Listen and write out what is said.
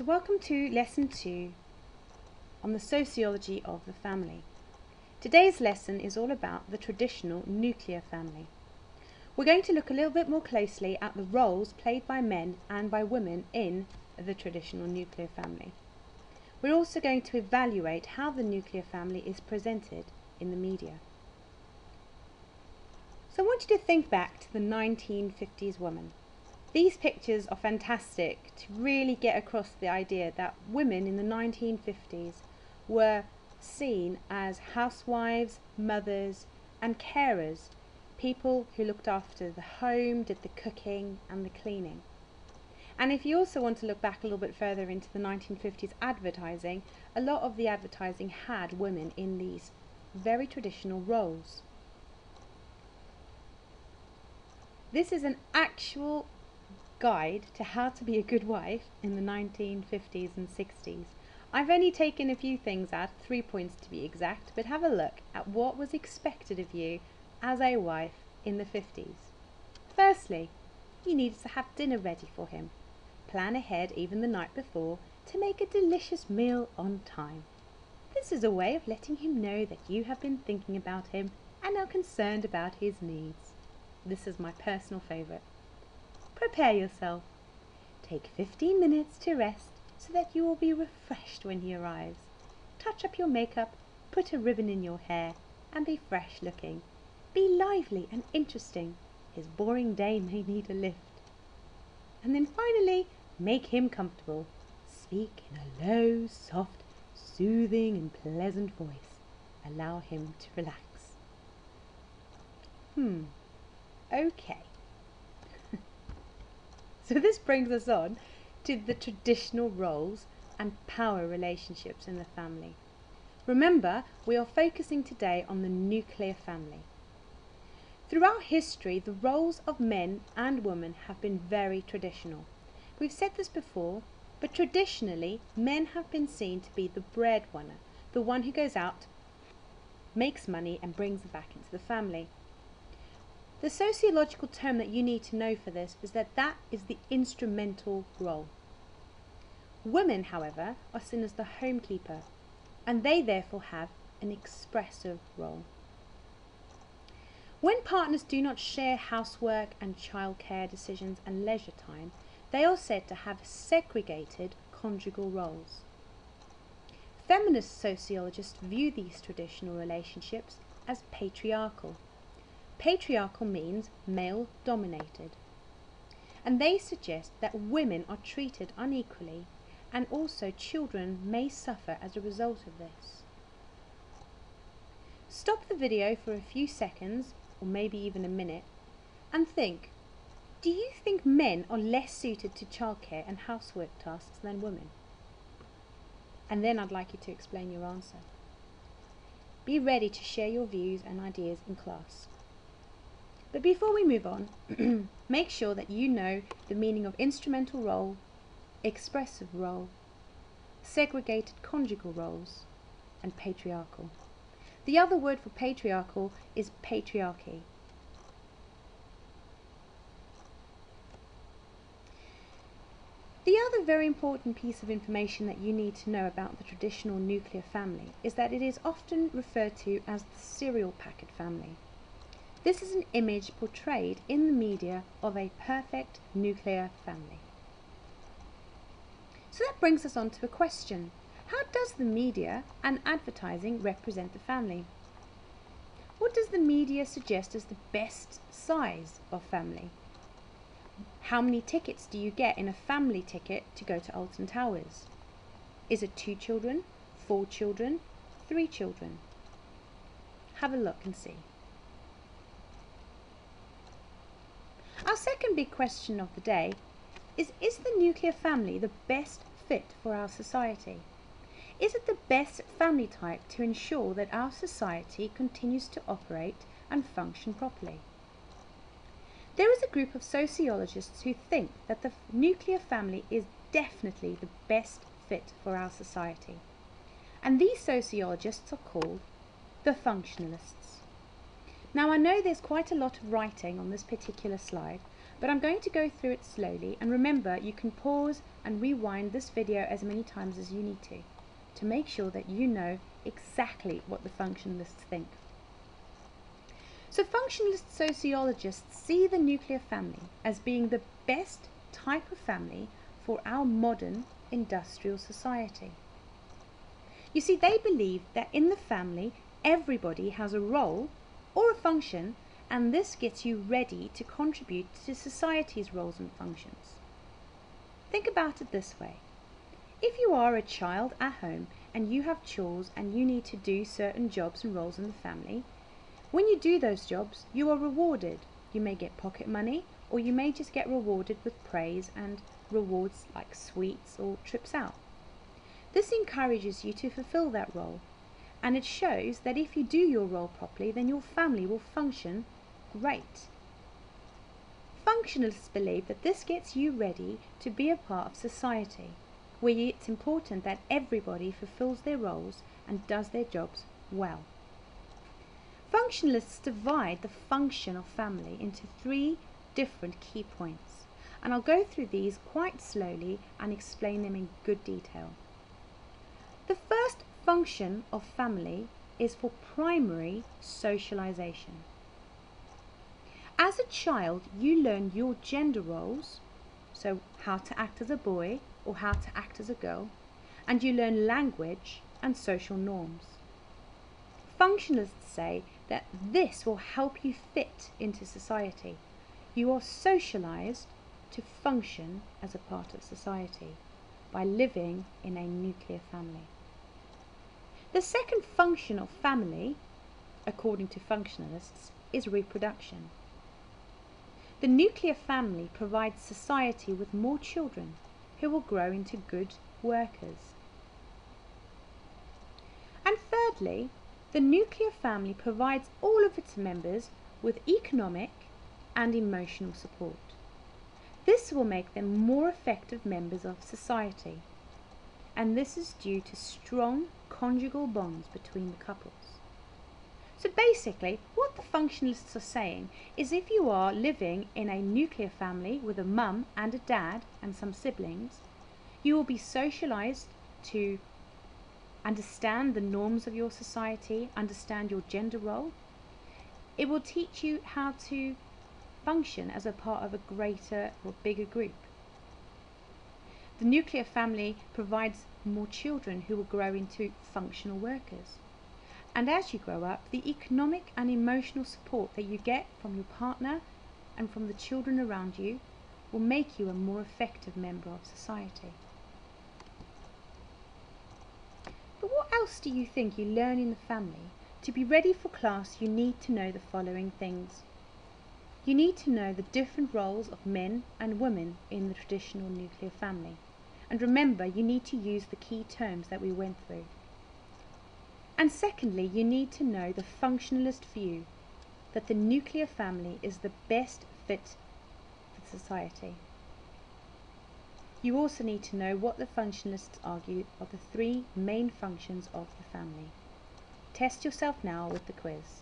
So welcome to lesson 2 on the sociology of the family. Today's lesson is all about the traditional nuclear family. We're going to look a little bit more closely at the roles played by men and by women in the traditional nuclear family. We're also going to evaluate how the nuclear family is presented in the media. So I want you to think back to the 1950s woman. These pictures are fantastic to really get across the idea that women in the 1950s were seen as housewives, mothers and carers, people who looked after the home, did the cooking and the cleaning. And if you also want to look back a little bit further into the 1950s advertising, a lot of the advertising had women in these very traditional roles. This is an actual guide to how to be a good wife in the 1950s and 60s. I've only taken a few things out, 3 points to be exact, but have a look at what was expected of you as a wife in the 50s. Firstly, you needed to have dinner ready for him. Plan ahead even the night before to make a delicious meal on time. This is a way of letting him know that you have been thinking about him and are concerned about his needs. This is my personal favourite. Prepare yourself. Take 15 minutes to rest so that you will be refreshed when he arrives. Touch up your makeup, put a ribbon in your hair, and be fresh looking. Be lively and interesting. His boring day may need a lift. And then finally, make him comfortable. Speak in a low, soft, soothing and pleasant voice. Allow him to relax. Okay. So this brings us on to the traditional roles and power relationships in the family. Remember, we are focusing today on the nuclear family. Throughout history, the roles of men and women have been very traditional. We've said this before, but traditionally, men have been seen to be the breadwinner, the one who goes out, makes money and brings it back into the family. The sociological term that you need to know for this is that is the instrumental role. Women, however, are seen as the homekeeper, and they therefore have an expressive role. When partners do not share housework and childcare decisions and leisure time, they are said to have segregated conjugal roles. Feminist sociologists view these traditional relationships as patriarchal. Patriarchal means male-dominated, and they suggest that women are treated unequally and also children may suffer as a result of this. Stop the video for a few seconds, or maybe even a minute, and think, do you think men are less suited to childcare and housework tasks than women? And then I'd like you to explain your answer. Be ready to share your views and ideas in class. But before we move on, make sure that you know the meaning of instrumental role, expressive role, segregated conjugal roles, and patriarchal. The other word for patriarchal is patriarchy. The other very important piece of information that you need to know about the traditional nuclear family is that it is often referred to as the cereal packet family. This is an image portrayed in the media of a perfect nuclear family. So that brings us on to a question. How does the media and advertising represent the family? What does the media suggest as the best size of family? How many tickets do you get in a family ticket to go to Alton Towers? Is it 2 children, 4 children, 3 children? Have a look and see. Our second big question of the day is the nuclear family the best fit for our society? Is it the best family type to ensure that our society continues to operate and function properly? There is a group of sociologists who think that the nuclear family is definitely the best fit for our society. And these sociologists are called the Functionalists. Now I know there's quite a lot of writing on this particular slide, but I'm going to go through it slowly, and remember you can pause and rewind this video as many times as you need to make sure that you know exactly what the functionalists think. So functionalist sociologists see the nuclear family as being the best type of family for our modern industrial society. You see, they believe that in the family everybody has a role or a function, and this gets you ready to contribute to society's roles and functions. Think about it this way. If you are a child at home and you have chores and you need to do certain jobs and roles in the family, when you do those jobs, you are rewarded. You may get pocket money, or you may just get rewarded with praise and rewards like sweets or trips out. This encourages you to fulfill that role, and it shows that if you do your role properly, then your family will function great. Functionalists believe that this gets you ready to be a part of society, where it's important that everybody fulfills their roles and does their jobs well. Functionalists divide the function of family into 3 different key points, and I'll go through these quite slowly and explain them in good detail. The first function of family is for primary socialization. As a child, you learn your gender roles, so how to act as a boy or how to act as a girl, and you learn language and social norms. Functionalists say that this will help you fit into society. You are socialized to function as a part of society by living in a nuclear family. The second function of family, according to functionalists, is reproduction. The nuclear family provides society with more children who will grow into good workers. And thirdly, the nuclear family provides all of its members with economic and emotional support. This will make them more effective members of society, and this is due to strong conjugal bonds between the couples. So basically, what the functionalists are saying is if you are living in a nuclear family with a mum and a dad and some siblings, you will be socialized to understand the norms of your society, understand your gender role. It will teach you how to function as a part of a greater or bigger group. The nuclear family provides more children who will grow into functional workers. And as you grow up, the economic and emotional support that you get from your partner and from the children around you will make you a more effective member of society. But what else do you think you learn in the family? To be ready for class, you need to know the following things. You need to know the different roles of men and women in the traditional nuclear family. And remember, you need to use the key terms that we went through. And secondly, you need to know the functionalist view, that the nuclear family is the best fit for society. You also need to know what the functionalists argue are the 3 main functions of the family. Test yourself now with the quiz.